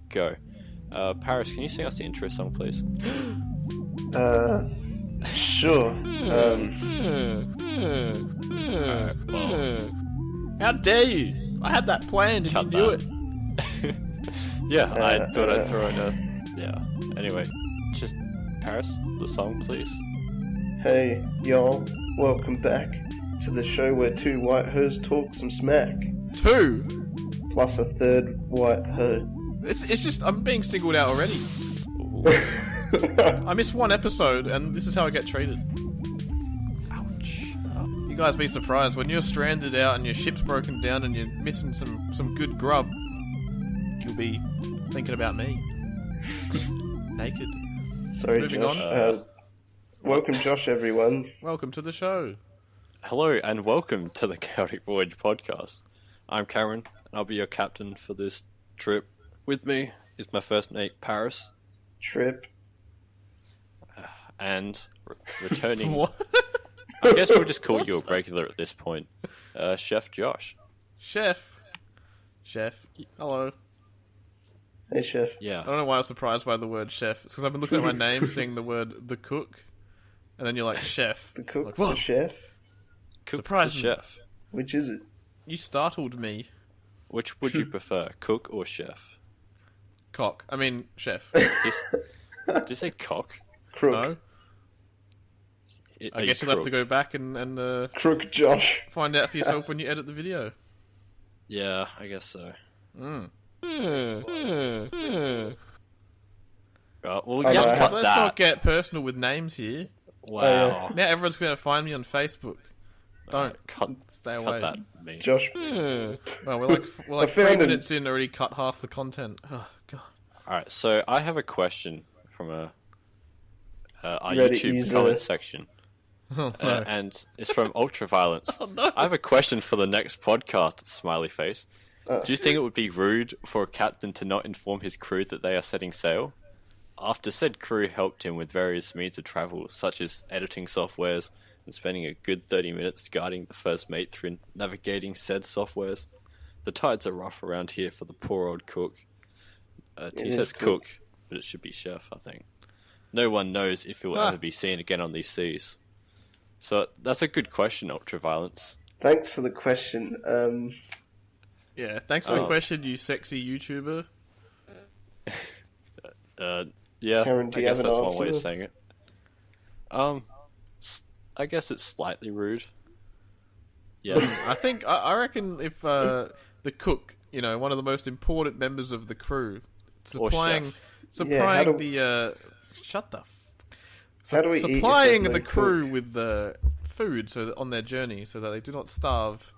go. Paris, can you sing us the intro song, please? Sure. Alright, well, How dare you? I had that planned and you knew it. yeah, I thought I'd throw in a... Yeah. Anyway, just Paris, the song, please. Hey, y'all. Welcome back to the show where two white hoes talk some smack. Two? Plus a third white hoe. It's just, I'm being singled out already. I missed one episode and this is how I get treated. Ouch. You guys be surprised when you're stranded out and your ship's broken down and you're missing some good grub. You'll be thinking about me. Naked. Sorry, Moving Josh. on. Welcome, Josh, everyone. Welcome to the show. Hello and welcome to the Chaotic Voyage Podcast. I'm Cameron and I'll be your captain for this trip. With me is my first mate, Paris. Trip. And returning... What? I guess we'll just call you a regular at this point. Chef Josh. Chef, hello. Hey, Chef. Yeah. I don't know why I was surprised by the word chef. It's because I've been looking at my name, seeing the word the cook, and then you're like chef. The cook, like, the chef. Cook Surprise the me. chef. Which is it? You startled me. Which would you prefer, cook or chef? Cock. I mean, chef. Did you say cock? Crook. No? I Are guess you you'll have to crook? go back and Crook Josh. find out for yourself when you edit the video. Yeah, I guess so. Mm. Well, I you have know. to cut Let's that. not get personal with names here. Wow. Now everyone's going to find me on Facebook. Don't. Cut, Stay cut away. that, me. Josh. Well, we're like I 3 found him. minutes in, already cut half the content. Oh, God. Alright, so I have a question from our Reddit YouTube user. comment section. Oh, no. And it's from Ultraviolence. Oh, no. I have a question for the next podcast, smiley face. Do you think it would be rude for a captain to not inform his crew that they are setting sail? After said crew helped him with various means of travel, such as editing softwares and spending a good 30 minutes guiding the first mate through navigating said softwares. The tides are rough around here for the poor old cook. He is says cook. cook, but it should be chef, I think. No one knows if it will ever be seen again on these seas. So that's a good question, Ultraviolence. Thanks for the question. Yeah, thanks for the question, you sexy YouTuber. Yeah, Karen, do I you guess have an that's one way of answer? saying it. I guess it's slightly rude. Yeah. I reckon if the cook, you know, one of the most important members of the crew, supplying Yeah, how do- the shut the How do we eat if supplying there's no the crew cook? with the food so that on their journey, so that they do not starve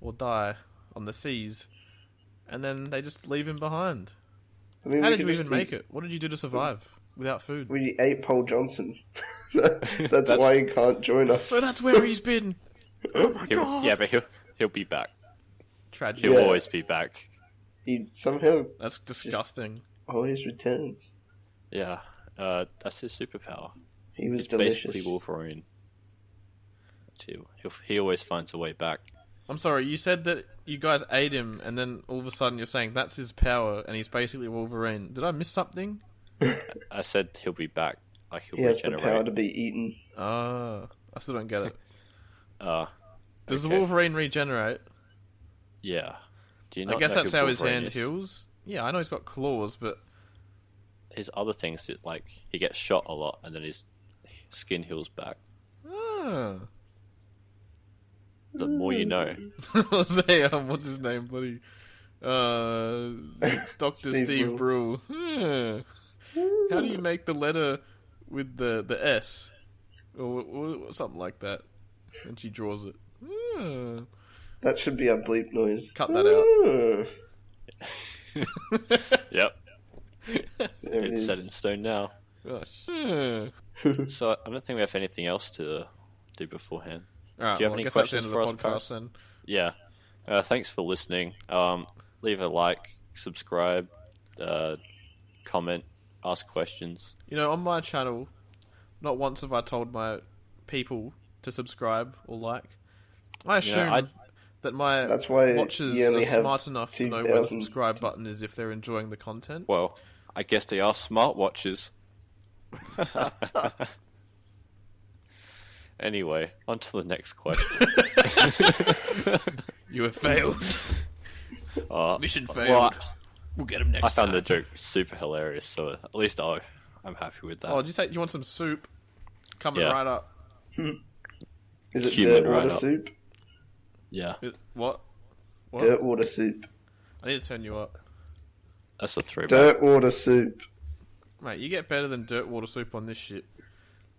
or die on the seas, and then they just leave him behind. I mean, How we did could you just even make eat- it? What did you do to survive without food? We ate Paul Johnson. That's why he can't join us. So that's where he's been. Oh my god! Yeah, but he'll be back. Tragic. He'll Yeah. always be back. He somehow That's disgusting. always returns. Yeah. That's his superpower. He was It's delicious. basically Wolverine. He always finds a way back. I'm sorry, you said that you guys ate him, and then all of a sudden you're saying that's his power, and he's basically Wolverine. Did I miss something? I said he'll be back. Like he'll He has the regenerate. power to be eaten. Ah, I still don't get it. Does the okay. Wolverine regenerate? Yeah. Do you I not guess know that's who how his Wolverine hand is? heals. Yeah, I know he's got claws, but His other things is like he gets shot a lot and then his skin heals back. ah. The more you know. I'll say, what's his name, bloody? Dr. Steve Steve Brule. How do you make the letter with the S? Or something like that. And she draws it. That should be our bleep noise. Cut that out. Yep. There it It's is. set in stone now. Gosh. So I don't think we have anything else to do beforehand. Alright, Do you have well, any I guess that's the questions end for of us, the podcast Paris? then. Yeah. Thanks for listening. Leave a like, subscribe, comment, ask questions. You know, on my channel, not once have I told my people to subscribe or like. I You know, assume that my That's why watchers you only are have smart enough to know where the 2,000. subscribe button is if they're enjoying the content. Well, I guess they are smartwatches. Anyway, on to the next question. You have failed. Mission failed. Well, We'll get him next I found time. the joke super hilarious, so at least I'm happy with that. Oh, did you say you want some soup? Coming Yeah. right up. Is it Human dirt water right up. soup? Yeah, What? Dirt water soup. I need to turn you up. that's a throwback. Dirt water soup. Mate, you get better than dirt water soup on this shit.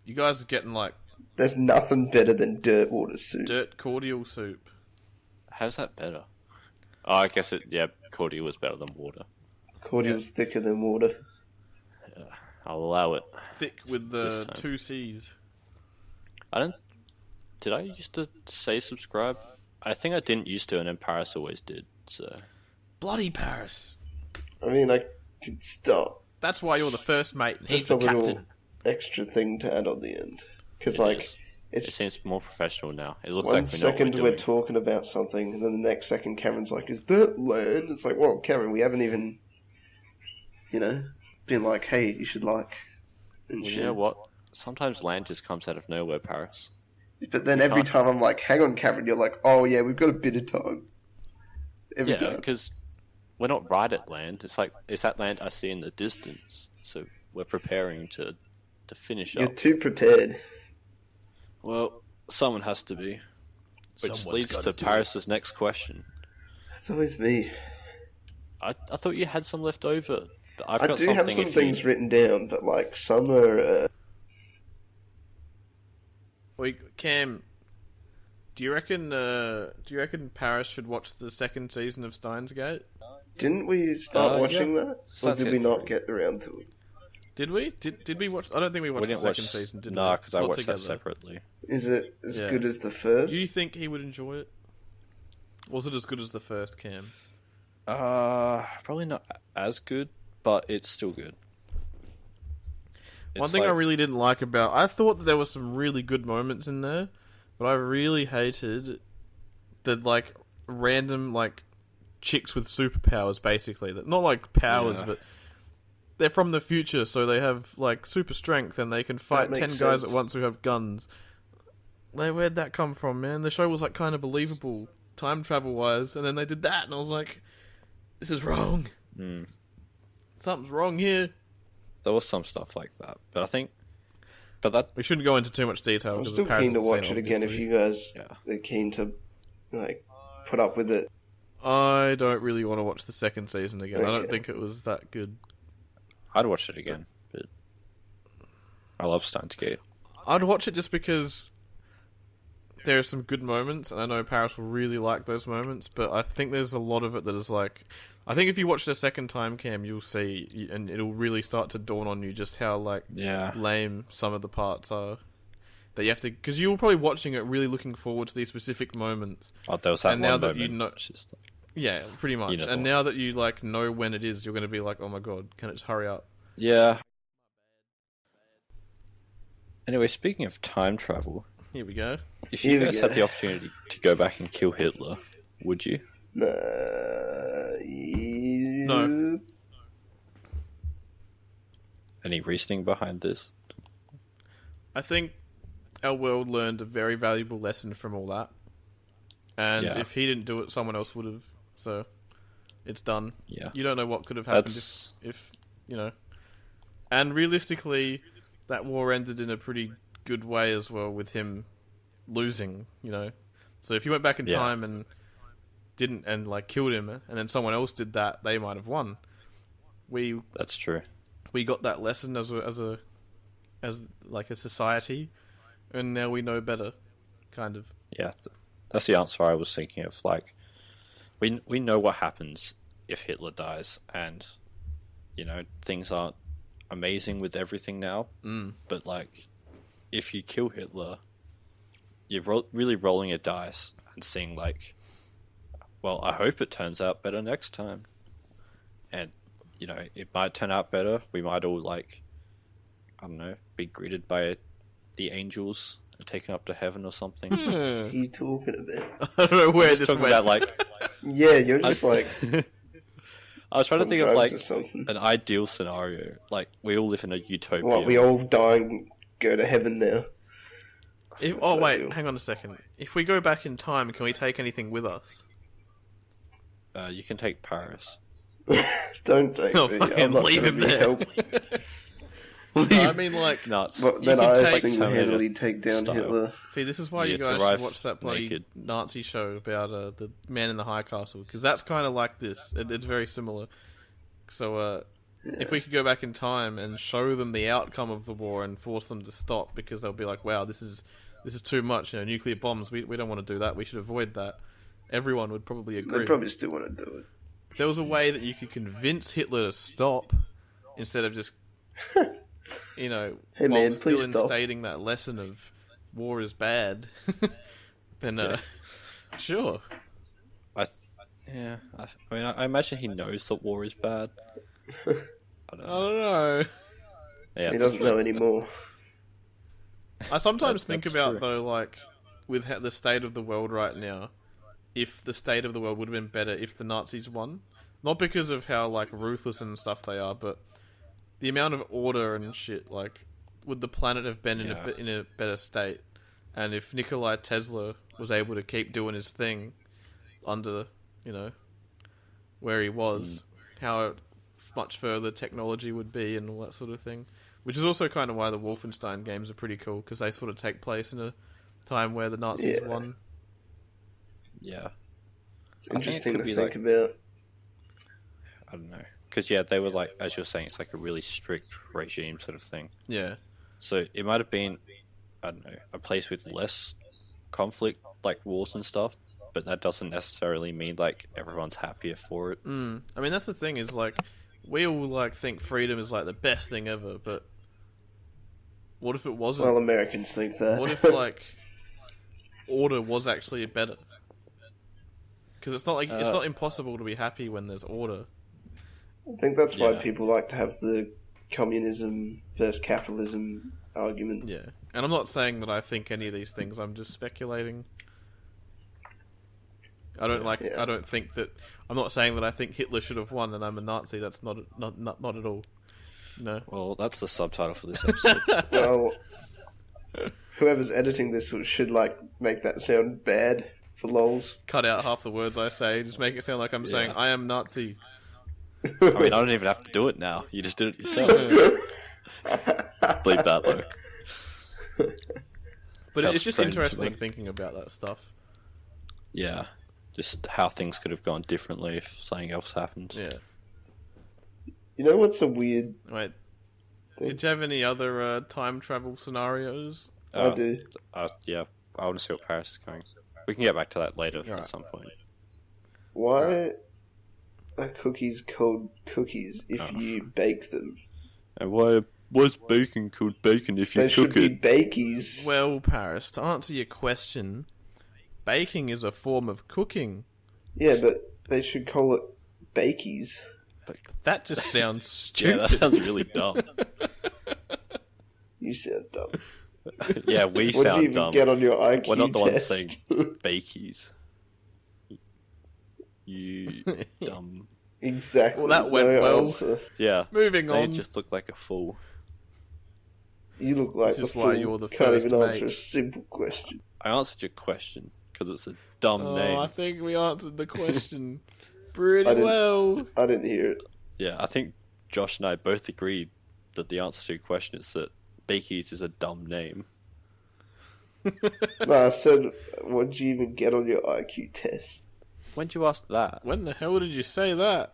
You guys are getting like There's nothing better than dirt water soup. dirt cordial soup. How's that better? Oh, I guess cordial was better than water. Cordial's thicker than water. I'll allow it. Thick with This the time. 2 C's. Did I used to say subscribe? I think I didn't used to, and then Paris always did. So Bloody Paris. I mean, I could stop. That's why you're the first mate and he's Just a the little captain. extra thing to add on the end. Because, It like, is. It it's seems more professional now. It looks one like we know what second we're we're doing. talking about something, and then the next second Cameron's like, is that land? It's like, well, Cameron, we haven't even, been like, hey, you should like, and Well, shit. you know what? Sometimes land just comes out of nowhere, Paris. But then every time I'm like, hang on, Cameron, you're like, oh yeah, we've got a bit of time. Every Yeah, time. because we're not right at land. It's like, it's that land I see in the distance. So we're preparing to finish You're up. too prepared. Well, someone has to be. Which Someone's leads gotta to do Paris's next question. That's always me. I thought you had some left over. But I've I got do something have some if things you... written down, but like some are. Cam, do you reckon Paris should watch the second season of Steins Gate? Didn't we start watching that, or Let's did get we not through get around to it? Did we? Did we watch? I don't think we watched We the didn't second watch... season, did we? No, because I Not watched together. that separately. Is it as Yeah. good as the first? Do you think he would enjoy it? Was it as good as the first, Cam? Probably not as good, but it's still good. One It's thing I like- really didn't like about... I thought that there were some really good moments in there, but I really hated the, like, random, like, chicks with superpowers, basically. Not, like, powers, Yeah. but they're from the future, so they have, like, super strength, and they can fight That 10 makes guys sense. at once who have guns. Like, where'd that come from, man? The show was, like, kind of believable, time travel-wise, and then they did that, and I was like, this is wrong. Something's wrong here. There was some stuff like that, but I think... But that... We shouldn't go into too much detail. I'm because still the parents keen to would say watch it again if obviously. you guys Yeah. are keen to like put up with it. I don't really want to watch the second season again. I don't Okay. think it was that good. I'd watch it again, but... I love Steins Gate. I'd watch it just because there are some good moments, and I know Paris will really like those moments, but I think there's a lot of it that is like... I think if you watch it a second time, Cam, you'll see, and it'll really start to dawn on you just how, like, Yeah. lame some of the parts are. That you have to... Because you were probably watching it really looking forward to these specific moments. Oh, there was that And one now that moment. you know- It's just like, Yeah, pretty much. You know the And one. now that you, like, know when it is, you're going to be like, oh my god, can it just hurry up? yeah. Anyway, speaking of time travel, Here we go. if you Here we guys go. had the opportunity to go back and kill Hitler, would you? No. Any reasoning behind this? I think our world learned a very valuable lesson from all that. And Yeah. if he didn't do it, someone else would have. So, it's done. Yeah. You don't know what could have happened That's... if, you know. And realistically, that war ended in a pretty good way as well, with him losing, you know. So if you went back in Yeah. time and didn't, and like killed him, and then someone else did that, they might have won. We That's true. got that lesson as like a society, and now we know better, kind of. Yeah, that's the answer I was thinking of. Like, we know what happens if Hitler dies, and you know things aren't amazing with everything now. But like, if you kill Hitler, you're really rolling a dice and seeing like, well, I hope it turns out better next time, and you know it might turn out better. We might all like, I don't know, be greeted by the angels taken up to heaven or something. What are you talking about? I don't know where Just this talking went. about like Yeah, you're just like I was trying to on think of drugs like or something. an ideal scenario. Like we all live in a utopia. What, we all die and go to heaven now? Oh wait, ideal. hang on a second. If we go back in time, can we take anything with us? You can take Paris. Don't take Oh, me. fucking I'm not leave gonna him be there. help. I mean, like, Nuts. But You then can I take single-handedly Terminator take down style. Hitler. see, this is why you Yeah, guys arrive should watch that bloody naked. Nazi show about the man in the high castle, because that's kind of like this. It's very similar. So, if we could go back in time and show them the outcome of the war and force them to stop, because they'll be like, "Wow, this is too much. You know, nuclear bombs. We don't want to do that. We should avoid that." Everyone would probably agree. They probably still want to do it. If there was a way that you could convince Hitler to stop instead of just, you know, Hey, while man, still please stop. instating that lesson of war is bad, then sure. I mean, I imagine he knows that war is bad. I don't I know. don't know. Yeah, He doesn't know anymore. I sometimes think That's about true. though, like with the state of the world right now, if the state of the world would have been better if the Nazis won, not because of how like ruthless and stuff they are, but the amount of order and shit. Like, would the planet have been Yeah. in a better state? And if Nikola Tesla was able to keep doing his thing under, you know, where he was, how much further technology would be and all that sort of thing. Which is also kind of why the Wolfenstein games are pretty cool, because they sort of take place in a time where the Nazis Yeah. won. Yeah, It's I think it interesting could to be think like- about. I don't know. Because yeah, they were like, as you're saying, it's like a really strict regime sort of thing. Yeah. So it might have been, I don't know, a place with less conflict, like wars and stuff. But that doesn't necessarily mean like everyone's happier for it. I mean, that's the thing, is like, we all like think freedom is like the best thing ever, but what if it wasn't? Well, Americans think that. What if like order was actually better? Because it's not like it's not impossible to be happy when there's order. I think that's why Yeah. people like to have the communism versus capitalism argument. Yeah, and I'm not saying that I think any of these things. I'm just speculating. I don't Yeah. I don't think that. I'm not saying that I think Hitler should have won and I'm a Nazi. That's not at all. No. Well, that's the subtitle for this episode. Well, whoever's editing this should like make that sound bad for lols. Cut out half the words I say. Just make it sound like I'm saying I am Nazi. I mean, I don't even have to do it now. You just did it yourself. Bleep that though. But Felt it's just strange, interesting but- thinking about that stuff. Yeah, just how things could have gone differently if something else happened. Yeah. You know what's a weird? Wait. Did you have any other time travel scenarios? I do. Yeah, I want to see what Paris is going. We can get back to that later Alright. at some point. Why are cookies called cookies if you bake them? And why was bacon called bacon if you They should cook be it? bakies. Well, Paris, to answer your question, baking is a form of cooking. Yeah, but they should call it bakies. That just sounds Yeah, stupid. that sounds really dumb. You sound dumb. Yeah, we What did you sound even dumb. get on your IQ We're not the ones test? saying bakies. You dumb. Exactly. Well, that went no well. answer. Yeah, Moving they on. just look like a fool. You look like This the is why fool. you're the Can't first even answer mate. a simple question. I answered your question because it's a dumb name. I think we answered the question pretty I didn't- well. I didn't hear it. Yeah, I think Josh and I both agreed that the answer to your question is that bakies is a dumb name. No, I said, what did you even get on your IQ test? When did you ask that? When the hell did you say that?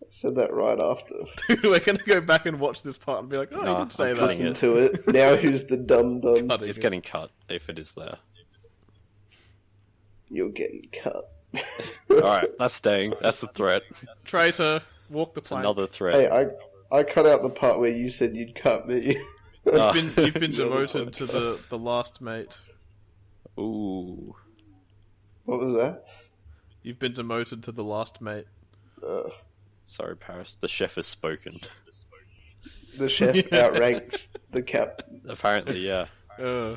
I said that right after. Dude, we're going to go back and watch this part and be like, oh, Nah, you did say I'm that. cutting Listen it. to it. Now who's the dumb? Cutting It's it. getting cut if it is there. You're getting cut. Alright, that's staying. That's a threat. Traitor, walk the It's plank. another threat. Hey, I cut out the part where you said you'd cut me. Ah. You've been You're the demoted to the last mate. Ooh. What was that? You've been demoted to the last mate. Sorry, Paris. The chef has spoken. The chef outranks the captain. Apparently, yeah. Well,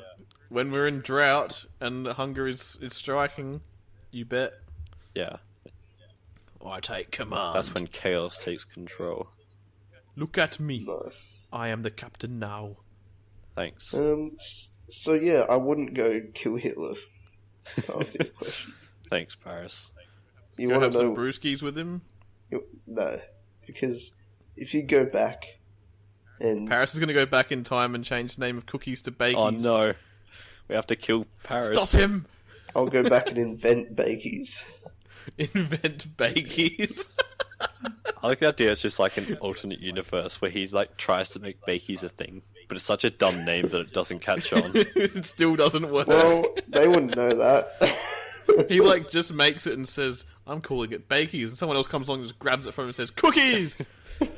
When we're in drought and hunger is striking, you bet. Yeah. I take command. That's when chaos takes control. Look at me. Nice. I am the captain now. Thanks. So yeah, I wouldn't go kill Hitler. To answer your question. Thanks, Paris. You Go want have to know? some brewskis with him? No, because if you go back and Paris is going to go back in time and change the name of cookies to bakies. Oh no. We have to kill Paris. Stop him! I'll go back and invent bakies. Invent bakies. I like the idea it's just like an alternate universe where he like tries to make bakies a thing, but it's such a dumb name that it doesn't catch on. It still doesn't work. Well, they wouldn't know that. He like just makes it and says, I'm calling it bakies, and someone else comes along and just grabs it from him and says, cookies! And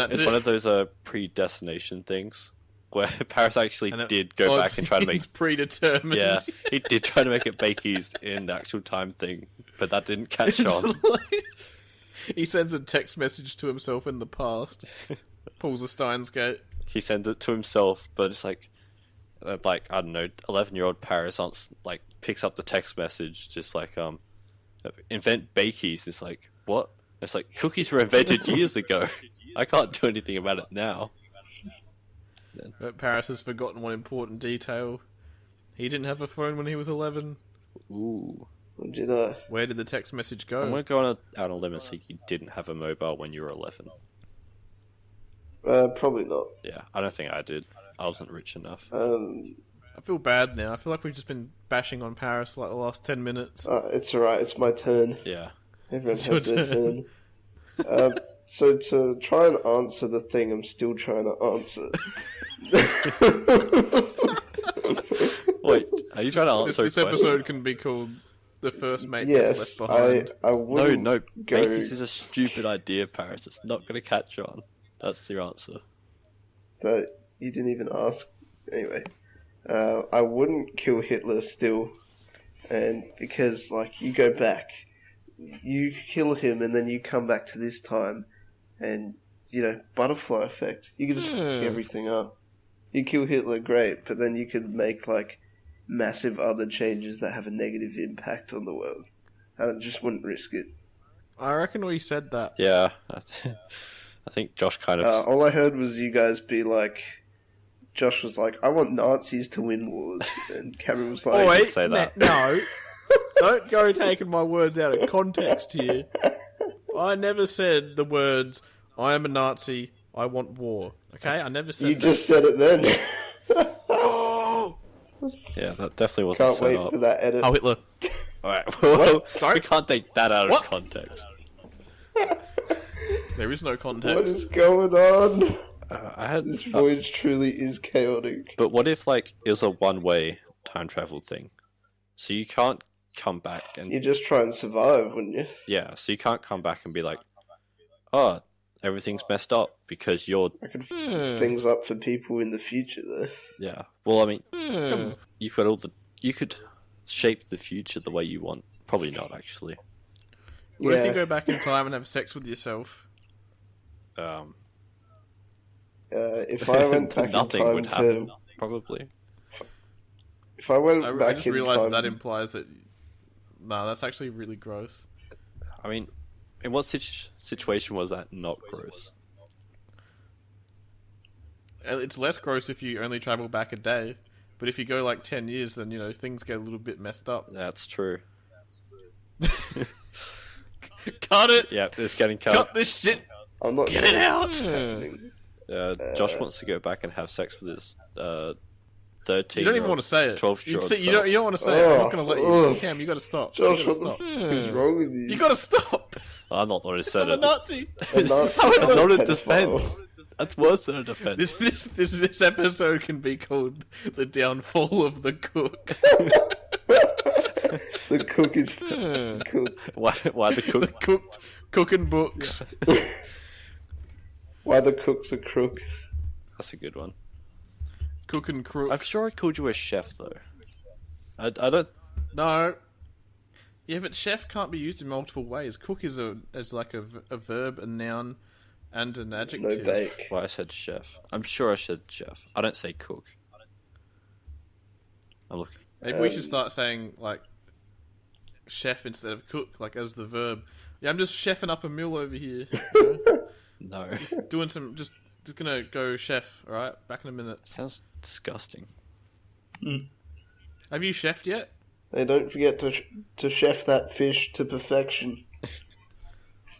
that's It's it. one of those predestination things where Paris actually did go back and try to make... It's predetermined. Yeah, he did try to make it bakies in the actual time thing, but that didn't catch on. He sends a text message to himself in the past, pulls a Steins Gate. He sends it to himself, but it's like I don't know, 11-year-old Paris like picks up the text message, just like invent bakies. It's like, what? It's like, cookies were invented years ago. I can't do anything about it now. But Paris has forgotten one important detail. He didn't have a phone when he was 11. Ooh. Did I? Where did the text message go? I'm going to go out on a limb and say you didn't have a mobile when you were 11. Probably not. Yeah, I don't think I did. I wasn't rich enough. I feel bad now. I feel like we've just been bashing on Paris for like the last 10 minutes. It's alright, it's my turn. Yeah. Everyone It's has your their turn. So to try and answer the thing I'm still trying to answer. Wait, are you trying to answer This a question? episode can be called The First Mate Yes, Gets Left Behind. I wouldn't No, go... bakies is a stupid idea, Paris. It's not going to catch on. That's your answer. That you didn't even ask. Anyway, I wouldn't kill Hitler still, and because like you go back, you kill him, and then you come back to this time, and butterfly effect. You could just fuck everything up. You kill Hitler, great, but then you could make like massive other changes that have a negative impact on the world. I just wouldn't risk it. I reckon we said that. Yeah, I think Josh kind of... All I heard was you guys be like, Josh was like, I want Nazis to win wars. And Cameron was like, Oh, wait, say that. no. Don't go taking my words out of context here. I never said the words, I am a Nazi, I want war. Okay? I never said you that. just said it then. Oh! Yeah, that definitely wasn't Can't set wait up. for that edit. Oh, Hitler. Alright, well, Sorry? we can't take that out What? of context. There is no What context. is going on? I had... This voyage truly is chaotic. But what if, like, it was a one-way time travel thing? So you can't come back and... You just try and survive, wouldn't you? Yeah, so you can't come back and be like, oh, everything's messed up because you're... I could f things up for people in the future, though. Yeah. Well, I mean, you could shape the future the way you want. Probably not, actually. What if you go back in time and have sex with yourself? If I went back in Nothing time would happen, probably. If I went I back just in realised time... that implies that... No, that's actually really gross. I mean, in what situation was that not gross? It's less gross if you only travel back a day. But if you go like 10 years, then, things get a little bit messed up. That's true. Cut it! Yeah, it's getting cut. Cut this shit! I'm not Get sure it out! what's happening. Josh wants to go back and have sex with his 13. You don't even want to say it. 12-year-old You don't want to say it. I'm not going to let you. Oh. Cam, you got to stop. Josh, you what gotta the stop. f*** is wrong with you? You got to stop. I'm not the one who said I'm a it. Nazi. A Nazi It's not a pedophile. defense. That's worse than a defense. This episode can be called "The Downfall of the Cook." The cook is cooked. Why the cook? Cooking books. Why the cook's a crook. That's a good one. Cooking crooks. I'm sure I called you a chef though. I don't. No. Yeah, but chef can't be used in multiple ways. Cook is like a verb, a noun, and an It's adjective. no bake. Why I said chef. I'm sure I said chef. I don't say cook. I'm looking. Maybe we should start saying like chef instead of cook, like as the verb. Yeah, I'm just chefing up a meal over here. You know? No. Just doing some. Just gonna go chef. All right, back in a minute. Sounds disgusting. Have you chefed yet? Hey, don't forget to chef that fish to perfection.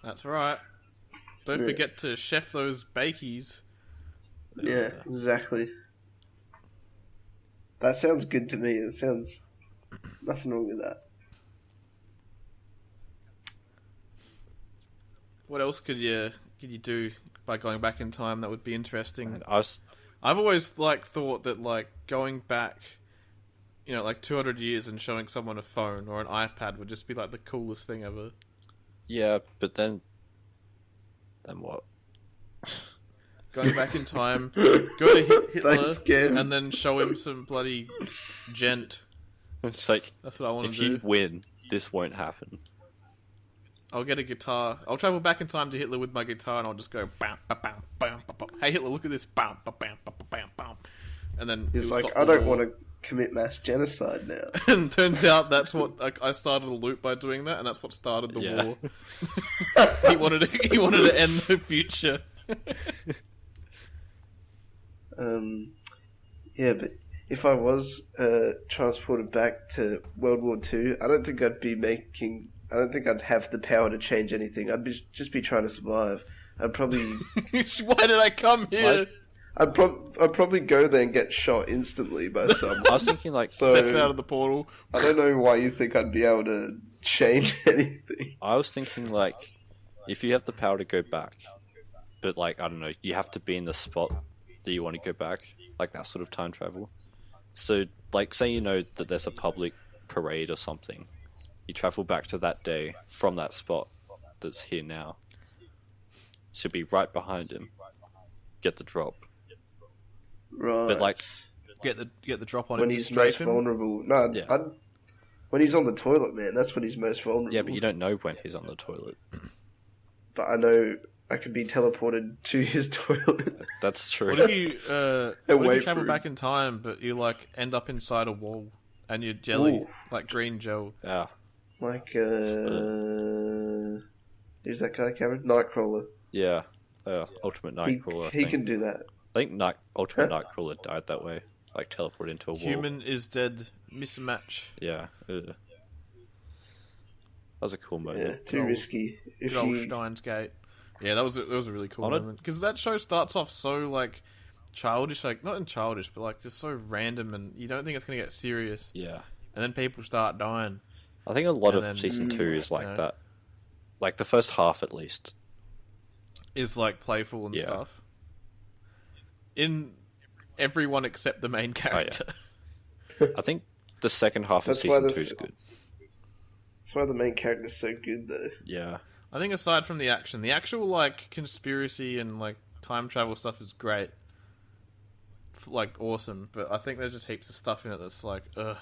That's right. Don't forget to chef those bakies. Yeah, exactly. That sounds good to me. It sounds nothing wrong with that. What else could you do by going back in time that would be interesting? And I've always thought that going back, you know, 200 years and showing someone a phone or an iPad would just be the coolest thing ever. Yeah, but then what? Going back in time, go to Hitler Thanks, Cam. and then show him some bloody gent. It's like, That's what I want if to do. you win, this won't happen. I'll get a guitar. I'll travel back in time to Hitler with my guitar and I'll just go bam, bam, bam, bam, bam, bam. Hey Hitler, look at this, bam, bam, bam, bam, bam, bam. And then He's like, I don't want to commit mass genocide now. And turns out that's what I started a loop by doing that, and that's what started the war. He wanted to end the future. Yeah, but if I was transported back to World War II, I don't think I'd have the power to change anything. I'd just be trying to survive. I'd probably. Why did I come here? I'd probably go there and get shot instantly by someone. I was thinking So, Steps out of the portal. I don't know why you think I'd be able to change anything. I was thinking if you have the power to go back, but I don't know, you have to be in the spot that you want to go back, that sort of time travel. So say you know that there's a public parade or something, you travel back to that day from that spot that's here now. So be right behind him, get the drop. Right. But Get the drop on him. when he's most vulnerable. No, Yeah. when he's on the toilet, man, that's when he's most vulnerable. yeah, but you don't know when he's on the toilet. But I know I could be teleported to his toilet. That's true. What if you wait travel for back in time, but you end up inside a wall and you're jelly, Ooh. green gel? Yeah. Who's that guy, Cameron? Nightcrawler. Yeah. Ultimate Nightcrawler. I He think. can do that. I think Ultimate Nightcrawler died that way. Teleported into a wall. Human is dead. Mismatch. Yeah. Ugh. That was a cool moment. Yeah, too risky. If Good old you Steins Gate. Yeah, that was a really cool moment because that show starts off so childish, not childish, but just so random, and you don't think it's gonna get serious. Yeah. And then people start dying. I think a lot And of then- season 2 is that. The first half at least. Is playful and Yeah. stuff. In everyone except the main character. I think the second half of That's why season 2 this- is good. that's why the main character's so good, though. Yeah. I think aside from the action, the actual conspiracy and time travel stuff is great. Awesome, but I think there's just heaps of stuff in it that's ugh.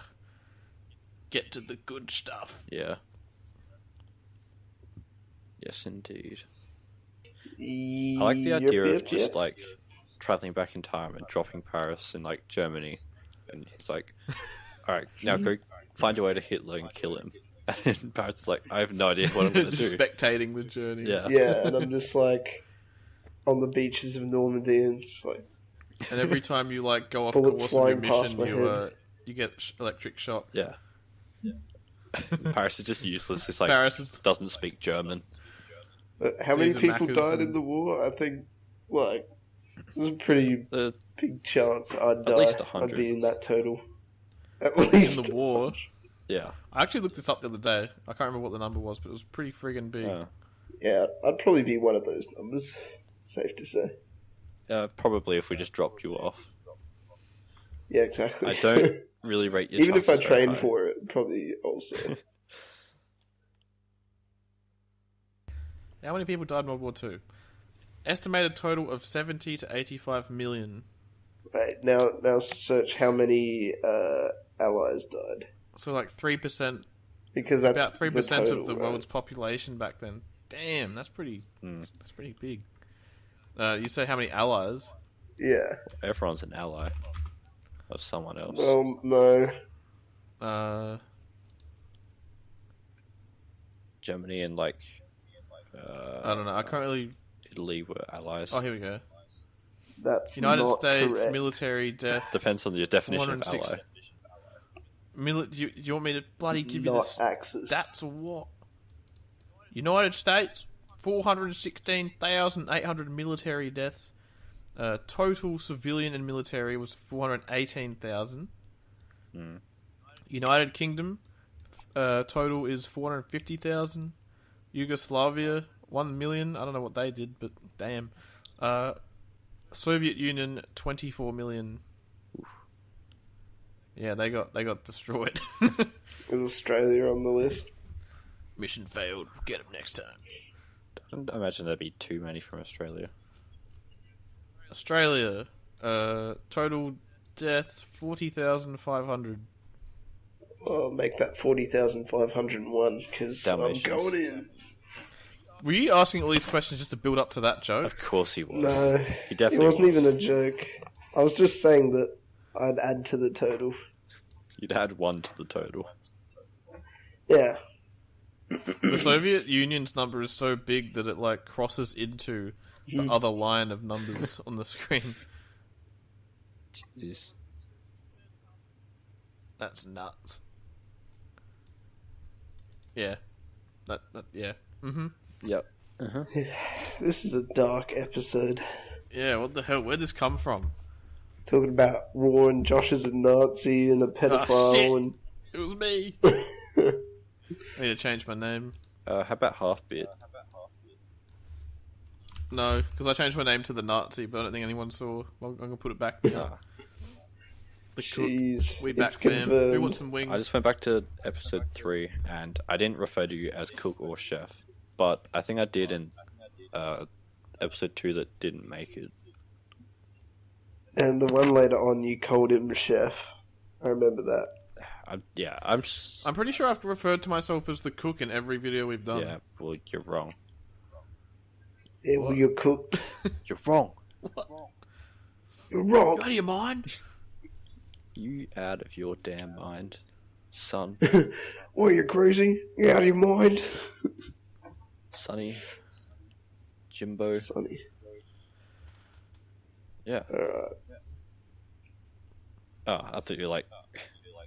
Get to the good stuff. Yeah. Yes, indeed. I I like the idea of just traveling back in time and dropping Paris in Germany, and he's like, "All right, now go find your way to Hitler and kill him." And Paris is like, "I have no idea what I'm going to Just do." spectating the journey. Yeah, Yeah, and I'm just on the beaches of Normandy and just And every time you go off Bullets course on your flying past mission, my head. you get electric shock. yeah. Paris is just useless. It's Paris is doesn't speak German. how many Caesar people Macca's died and- in the war? I think there's a pretty big chance I'd die. least I'd 100. be in that total. At In least the war. Yeah, I actually looked this up the other day. I can't remember what the number was, but it was pretty friggin' big. Yeah, I'd probably be one of those numbers. Safe to say. probably if we just dropped you off. Yeah, exactly. I don't really rate your Even if I chances very trained high. for it, probably also. How many people died in World War II? Estimated total of 70 to 85 million. Right, now search how many allies died. So 3%, Because that's about 3% total, of the right? world's population back then. Damn, that's pretty. That's pretty big. You say how many allies? Yeah. Everyone's an ally of someone else. Well, no. Germany and I don't know. I can't really. Italy were allies. Oh, here we go. That's United not States correct. military death. Depends on your definition of 406. ally. Do you want me to bloody give you Not the Axis. stats or what? United States, 416,800 military deaths. Total civilian and military was 418,000. United Kingdom, total is 450,000. Yugoslavia, 1 million. I don't know what they did, but damn. Soviet Union, 24 million. Oof. Yeah, they got destroyed. Is Australia on the list? Mission failed. Get them next time. I don't imagine there'd be too many from Australia. Australia, total deaths 40,500. Well, make that 40,501 because I'm Dalmatians. going in. Were you asking all these questions just to build up to that joke? Of course he was. No, He definitely it wasn't was. even a joke. I was just saying that I'd add to the total. You'd add 1 to the total. Yeah. The Soviet Union's number is so big that it like crosses into the other line of numbers on the screen. Jeez. That's nuts. Yeah. Yeah. Yep. This is a dark episode. Yeah, what the hell? Where'd this come from? Talking about war and Josh is a Nazi and a pedophile shit. and... It was me. I need to change my name. How about Half-Bit? No, because I changed my name to the Nazi, but I don't think anyone saw. Well, I'm going to put it back now. The cook. Jeez, We back it's fam. confirmed. We want some wings. I just went back to episode 3, and I didn't refer to you as cook or chef, but I think I did in episode 2 that didn't make it. And the one later on, you called him chef. I remember that. I'm pretty sure I've referred to myself as the cook in every video we've done. Yeah, well, you're wrong. Yeah, well, you're cooked. You're wrong. You're wrong. You out of your mind? You out of your damn mind, son. What, you're crazy? You out of your mind? Sonny. Jimbo. Sonny. Yeah. Alright. Oh, I thought you were like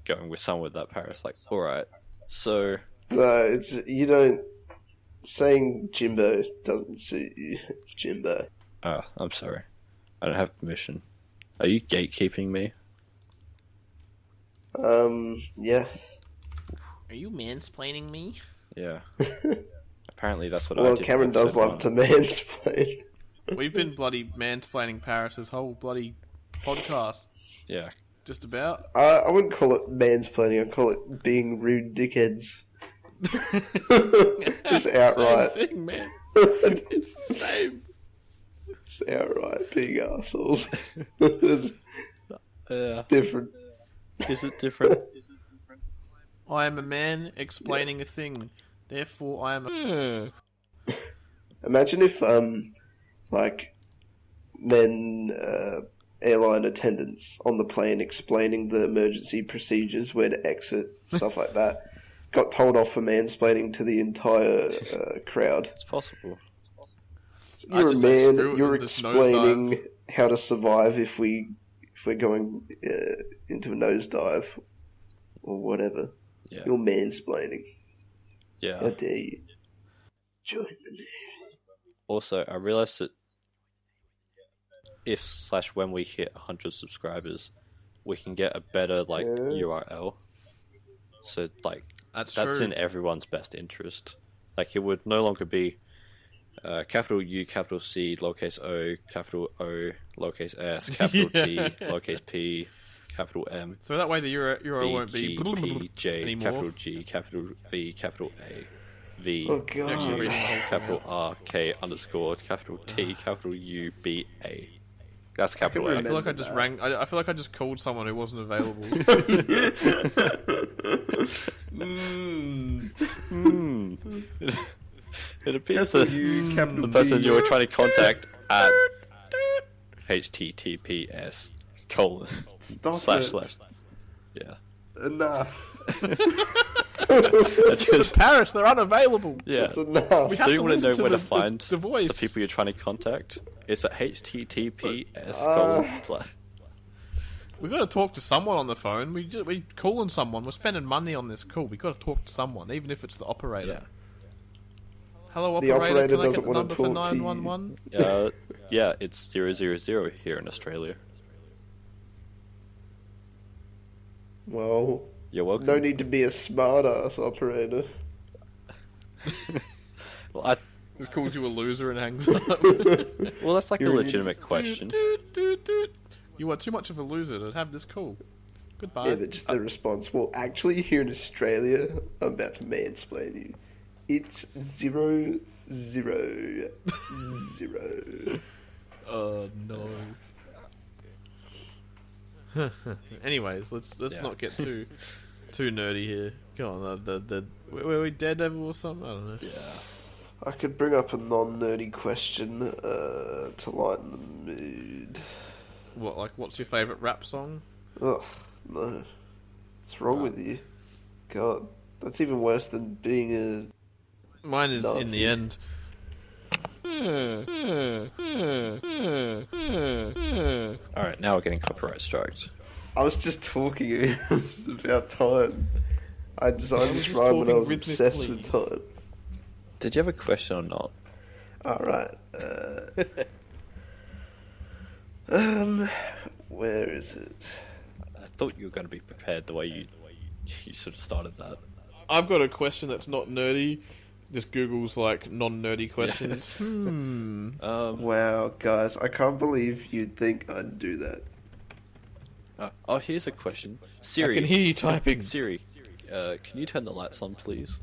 going with someone with that Paris. Like, alright. So. No, it's... You don't... Saying Jimbo doesn't suit you. Jimbo. Oh, I'm sorry. I don't have permission. Are you gatekeeping me? Yeah. Are you mansplaining me? Yeah. Apparently that's what I Well, did. Cameron does love to mansplain. We've been bloody mansplaining Paris this whole bloody podcast. Yeah. Just about. I wouldn't call it mansplaining, I'd call it being rude dickheads. Just outright. Same thing, man. It's the same. Just outright being assholes. It's different. Is it different? I am a man explaining a thing. Therefore, I am a... Imagine if, airline attendants on the plane explaining the emergency procedures, where to exit, stuff like that, got told off for mansplaining to the entire crowd. It's possible. You're a just say, man, screw it you're and just explaining nosedive. how to survive if we're going into a nosedive or whatever. Yeah. You're mansplaining. How Yeah. dare you? Join the Navy. Also, I realized that when we hit 100 subscribers, we can get a better URL. So That's that's true. in everyone's best interest. Like, it would no longer be capital U, capital C, lowercase o, capital O, lowercase s, capital T, lowercase p, capital M, So that way the URL B, won't be G, P, J, anymore. capital G, capital V, capital A, V, Oh god. Actually reading the whole thing capital out. R, K, underscore, capital T, capital U, B, A. That's capital I A. feel like I just rang. I feel like I just called someone who wasn't available. It appears that capital the person B. you were trying to contact at https:// Stop slash it. slash. Yeah. Enough. Paris, they're unavailable. Yeah. That's enough. We have Do to you want to know listen where to the find the voice. the people you're trying to contact? It's at https. We got to talk to someone on the phone. We calling someone. We're spending money on this call. We got to talk to someone, even if it's the operator. Yeah. Hello, The operator. operator Can I doesn't get the want to number talk for to you. 911? Yeah, it's 000 here in Australia. Well, You're welcome. no need to be a smart-ass operator. Well, Just calls you a loser and hangs up. that's like a You're- legitimate question. Doot. You are too much of a loser to have this call. Goodbye. Yeah, but just the response. Well, actually, here in Australia, I'm about to mansplain you. It's 000. Oh no. Anyways, let's not get too nerdy here. Go on, were we Daredevil or something? I don't know. Yeah. I could bring up a non-nerdy question to lighten the mood. What's your favourite rap song? Ugh, no. What's wrong with you? God, that's even worse than being a... Mine is In Nazi. the End. Alright, now we're getting copyright strikes. I was just talking about time. I designed this just rhyme when I was talking obsessed rhythmically. with time. Did you have a question or not? Alright. Where is it? I thought you were going to be prepared the way you sort of started that. I've got a question that's not nerdy. Just Google's non-nerdy questions. Wow, guys, I can't believe you'd think I'd do that. Here's a question. I Siri, can hear you typing. Siri, can you turn the lights on, please?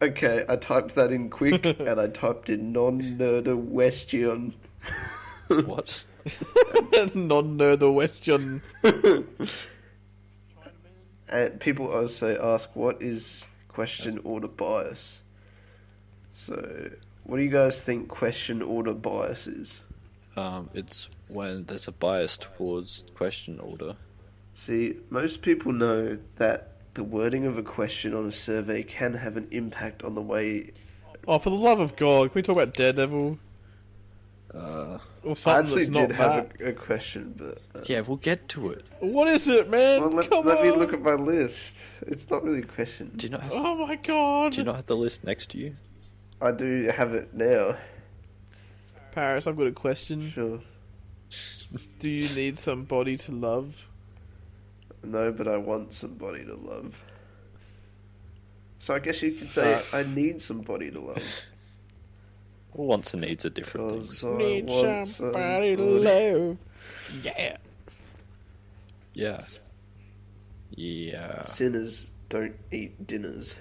Okay, I typed that in quick, and I typed in non-nerder Westion. What? Non-nerder question. And people also ask, what is question order bias? So, what do you guys think question order bias is? It's when there's a bias towards question order. See, most people know that the wording of a question on a survey can have an impact on the way... Oh, for the love of God, can we talk about Daredevil? Or I something actually that's not did have that. a question, but... Yeah, we'll get to it. What is it, man? Well, Come let on. me look at my list. It's not really a question. Do you not have, Oh my God. do you not have the list next to you? I do have it now. Paris, I've got a question. Sure. Do you need somebody to love? No, but I want somebody to love. So I guess you could say I need somebody to love. Well, wants and needs are different things. 'Cause I Need want somebody to somebody. love. Yeah. Yeah. Yeah. Sinners don't eat dinners.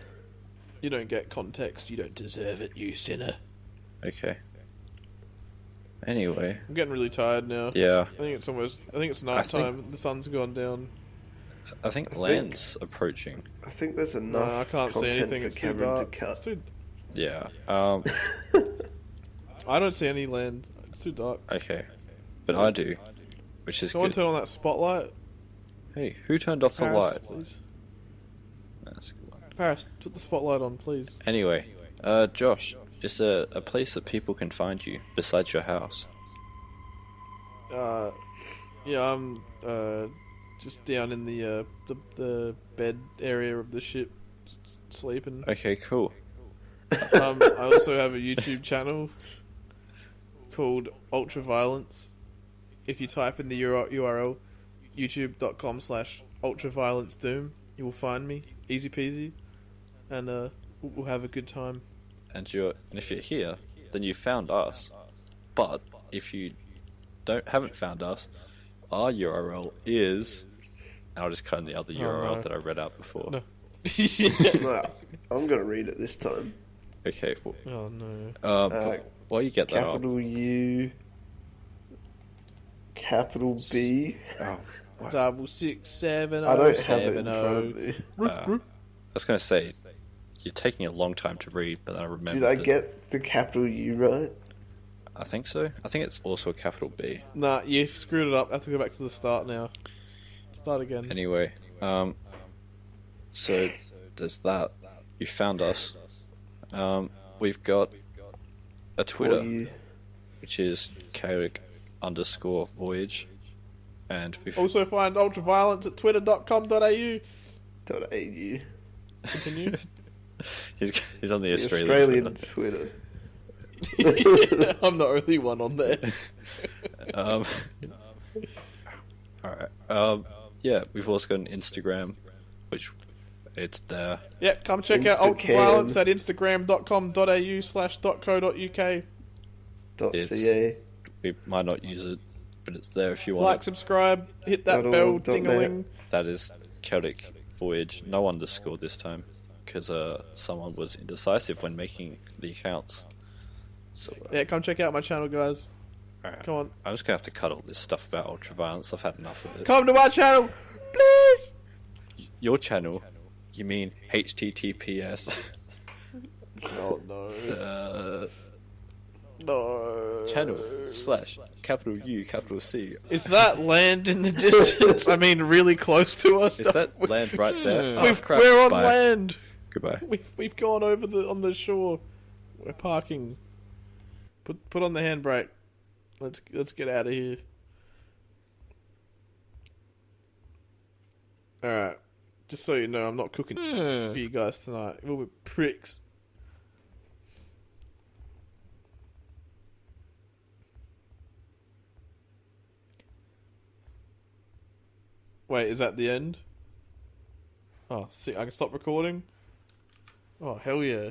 You don't get context. You don't deserve it, you sinner. Okay. Anyway. I'm getting really tired now. Yeah. I think it's night time. The sun's gone down. I think land's approaching. I think there's enough I can't see content anything. for It's too Cameron to dark. cut. It's too- Yeah. I don't see any land. It's too dark. Okay. But I do. Which is Someone good. turn on that spotlight. Hey, who turned off the Paris, light? please. That's good. Paris, put the spotlight on, please. Anyway, Josh, is there a place that people can find you besides your house? Yeah, I'm just down in the bed area of the ship, sleeping. Okay, cool. I also have a YouTube channel called Ultraviolence. If you type in the URL youtube.com/ultraviolencedoom, you will find me. Easy peasy. And we'll have a good time. And if you're here, then you found us. But if you haven't found us, our URL is... And I'll just cut in the other URL no. that I read out before. No. Well, I'm going to read it this time. Okay, well, Oh no. while you get that up... Capital U, capital B. Oh, 667. I don't have it in front of me. I was going to say, you're taking a long time to read, but then I remembered Did I that- get the capital U right? I think so. I think it's also a capital B. Nah, you screwed it up. I have to go back to the start now. Start again. Anyway, So there's that. You found us. We've got a Twitter, which is chaotic_voyage. And we've Also find Ultraviolence at twitter.com.au. .au. Continue. he's on the Australian Twitter. I'm the only one on there. Alright. Yeah, we've also got an Instagram, which it's there. Yep, come check out Ultraviolence at instagram.com.au/.co.uk. .ca. We might not use it, but it's there if you want. Like, subscribe, hit that bell, ding-a-ling. That is Chaotic Voyage, no underscore this time, because someone was indecisive when making the accounts. So yeah, come check out my channel, guys. right. Come on. I'm just going to have to cut all this stuff about Ultraviolence. I've had enough of it. Come to my channel, please! Your channel? You mean HTTPS? Oh, no. No. Channel / capital U, capital C. Is that land in the distance? I mean, really close to us? Is that land right there? Oh, crap. We're on Bye. land. Goodbye. We've gone over on the shore. We're parking. Put on the handbrake. Let's get out of here. Alright. Just so you know, I'm not cooking for you guys tonight. We'll be pricks. Wait, is that the end? Oh, see, I can stop recording? Oh, hell yeah.